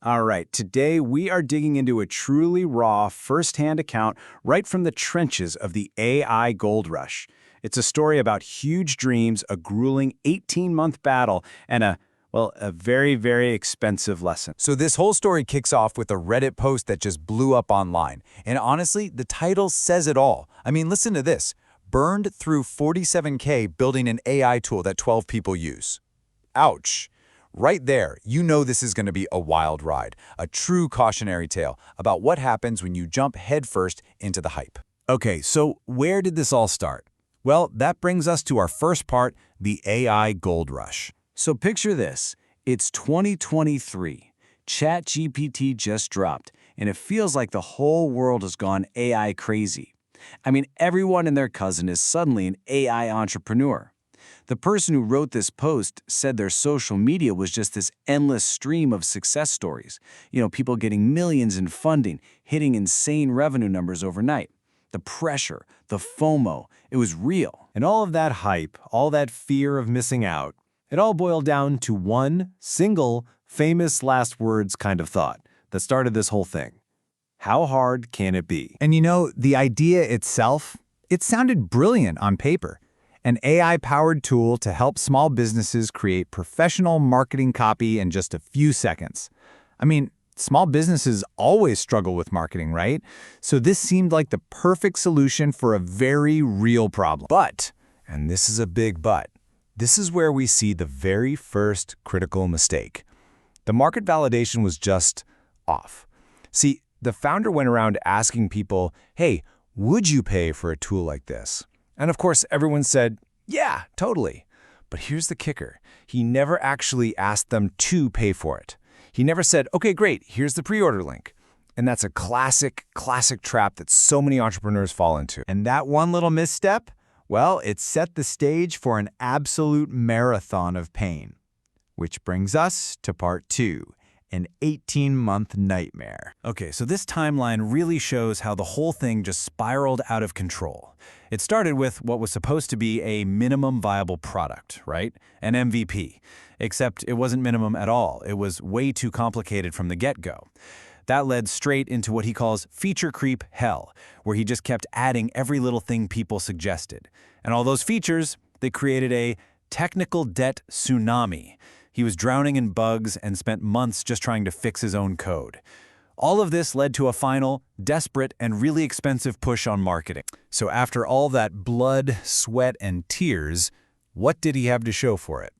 All right, today we are digging into a truly raw, first-hand account right from the trenches of the AI gold rush. It's a story about huge dreams, a grueling 18-month battle, and a very, very expensive lesson. So this whole story kicks off with a Reddit post that just blew up online. And honestly, the title says it all. I mean, listen to this. Burned through 47K building an AI tool that 12 people use. Ouch. Right there, you know this is going to be a wild ride, a true cautionary tale about what happens when you jump headfirst into the hype. Okay, so where did this all start? Well, that brings us to our first part, the AI gold rush. So picture this. It's 2023. ChatGPT just dropped, and it feels like the whole world has gone AI crazy. I mean, everyone and their cousin is suddenly an AI entrepreneur. The person who wrote this post said their social media was just this endless stream of success stories. People getting millions in funding, hitting insane revenue numbers overnight. The pressure, the FOMO, it was real. And all of that hype, all that fear of missing out, it all boiled down to one single, famous last words kind of thought that started this whole thing. How hard can it be? And the idea itself, it sounded brilliant on paper. An AI-powered tool to help small businesses create professional marketing copy in just a few seconds. I mean, small businesses always struggle with marketing, right? So this seemed like the perfect solution for a very real problem. But, and this is a big but, this is where we see the very first critical mistake. The market validation was just off. See, the founder went around asking people, hey, would you pay for a tool like this? And of course, everyone said, yeah, totally. But here's the kicker. He never actually asked them to pay for it. He never said, okay, great, here's the pre-order link. And that's a classic trap that so many entrepreneurs fall into. And that one little misstep, well, it set the stage for an absolute marathon of pain. Which brings us to part 2. An 18-month nightmare. Okay, so this timeline really shows how the whole thing just spiraled out of control. It started with what was supposed to be a minimum viable product, right? An MVP. Except it wasn't minimum at all. It was way too complicated from the get-go. That led straight into what he calls feature creep hell, where he just kept adding every little thing people suggested. And all those features, they created a technical debt tsunami. He was drowning in bugs and spent months just trying to fix his own code. All of this led to a final, desperate, and really expensive push on marketing. So after all that blood, sweat, and tears, what did he have to show for it?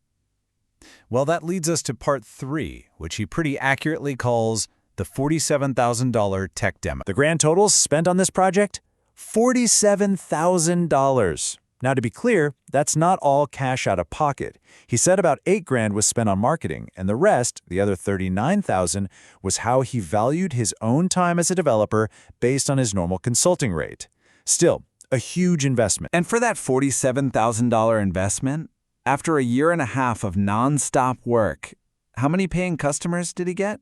Well, that leads us to part 3, which he pretty accurately calls the $47,000 tech demo. The grand totals spent on this project? $47,000. Now, to be clear, that's not all cash out of pocket. He said about $8,000 was spent on marketing, and the rest, the other $39,000, was how he valued his own time as a developer based on his normal consulting rate. Still, a huge investment. And for that $47,000 investment, after a year and a half of non-stop work, how many paying customers did he get?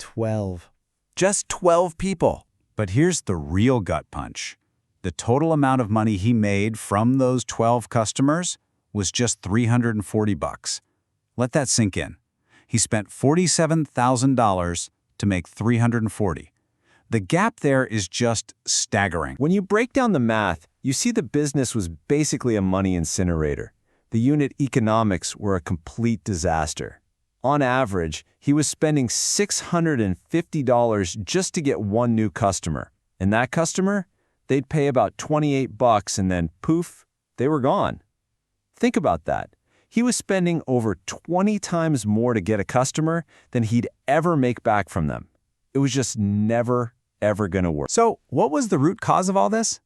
12. Just 12 people. But here's the real gut punch. The total amount of money he made from those 12 customers was just $340. Let that sink in. He spent $47,000 to make $340. The gap there is just staggering. When you break down the math, you see the business was basically a money incinerator. The unit economics were a complete disaster. On average, he was spending $650 just to get one new customer. And that customer? They'd pay about $28 and then poof, they were gone. Think about that. He was spending over 20 times more to get a customer than he'd ever make back from them. It was just never, ever going to work. So, what was the root cause of all this?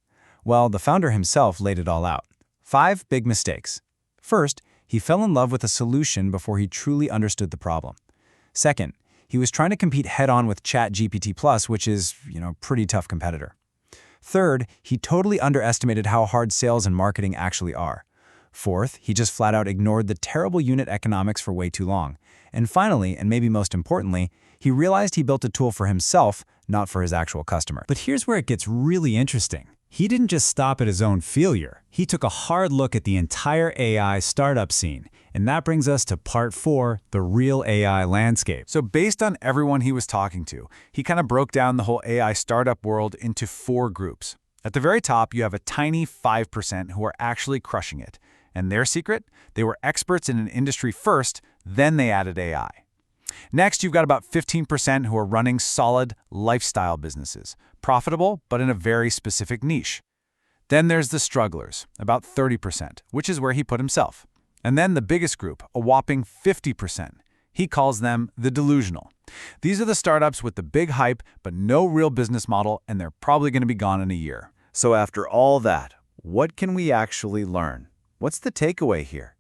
Well, the founder himself laid it all out. 5 big mistakes. First, he fell in love with a solution before he truly understood the problem. Second, he was trying to compete head-on with ChatGPT+, which is, a pretty tough competitor. Third, he totally underestimated how hard sales and marketing actually are. Fourth, he just flat out ignored the terrible unit economics for way too long. And finally, and maybe most importantly, he realized he built a tool for himself, not for his actual customer. But here's where it gets really interesting. He didn't just stop at his own failure. He took a hard look at the entire AI startup scene. And that brings us to part 4, the real AI landscape. So based on everyone he was talking to, he kind of broke down the whole AI startup world into 4 groups. At the very top, you have a tiny 5% who are actually crushing it. And their secret? They were experts in an industry first, then they added AI. Next, you've got about 15% who are running solid lifestyle businesses, profitable but in a very specific niche. Then there's the strugglers, about 30%, which is where he put himself. And then the biggest group, a whopping 50%. He calls them the delusional. These are the startups with the big hype but no real business model, and they're probably going to be gone in a year. So after all that, what can we actually learn? What's the takeaway here?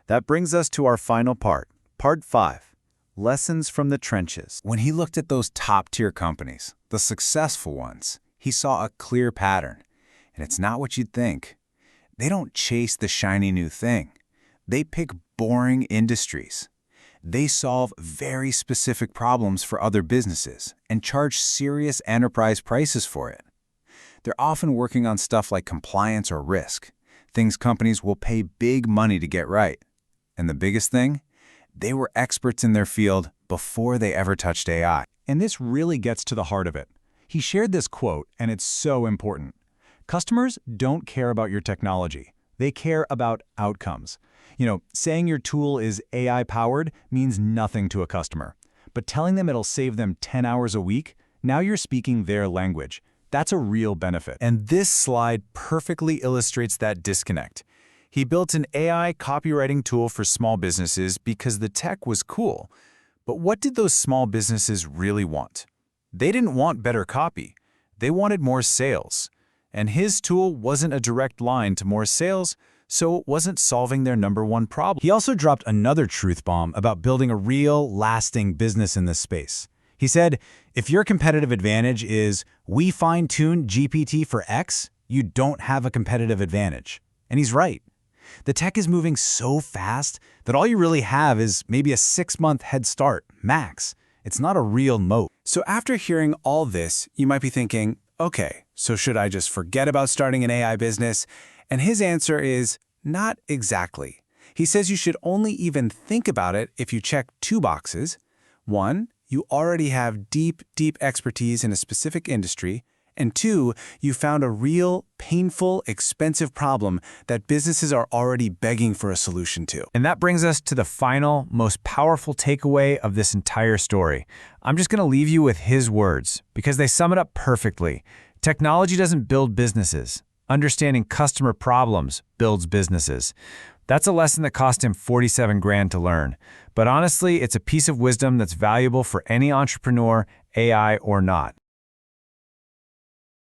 That brings us to our final part, part 5. Lessons from the trenches. When he looked at those top-tier companies, the successful ones, he saw a clear pattern. And it's not what you'd think. They don't chase the shiny new thing. They pick boring industries. They solve very specific problems for other businesses and charge serious enterprise prices for it. They're often working on stuff like compliance or risk, things companies will pay big money to get right. And the biggest thing? They were experts in their field before they ever touched AI. And this really gets to the heart of it. He shared this quote, and it's so important. Customers don't care about your technology. They care about outcomes. Saying your tool is AI-powered means nothing to a customer. But telling them it'll save them 10 hours a week, now you're speaking their language. That's a real benefit. And this slide perfectly illustrates that disconnect. He built an AI copywriting tool for small businesses because the tech was cool. But what did those small businesses really want? They didn't want better copy. They wanted more sales. And his tool wasn't a direct line to more sales, so it wasn't solving their #1 problem. He also dropped another truth bomb about building a real, lasting business in this space. He said, if your competitive advantage is, we fine-tuned GPT for X, you don't have a competitive advantage. And he's right. The tech is moving so fast that all you really have is maybe a 6-month head start, max. It's not a real moat. So after hearing all this, you might be thinking, okay, so should I just forget about starting an AI business? And his answer is, not exactly. He says you should only even think about it if you check 2 boxes. 1, you already have deep expertise in a specific industry. And 2, you found a real, painful, expensive problem that businesses are already begging for a solution to. And that brings us to the final, most powerful takeaway of this entire story. I'm just going to leave you with his words, because they sum it up perfectly. Technology doesn't build businesses. Understanding customer problems builds businesses. That's a lesson that cost him 47 grand to learn. But honestly, it's a piece of wisdom that's valuable for any entrepreneur, AI or not.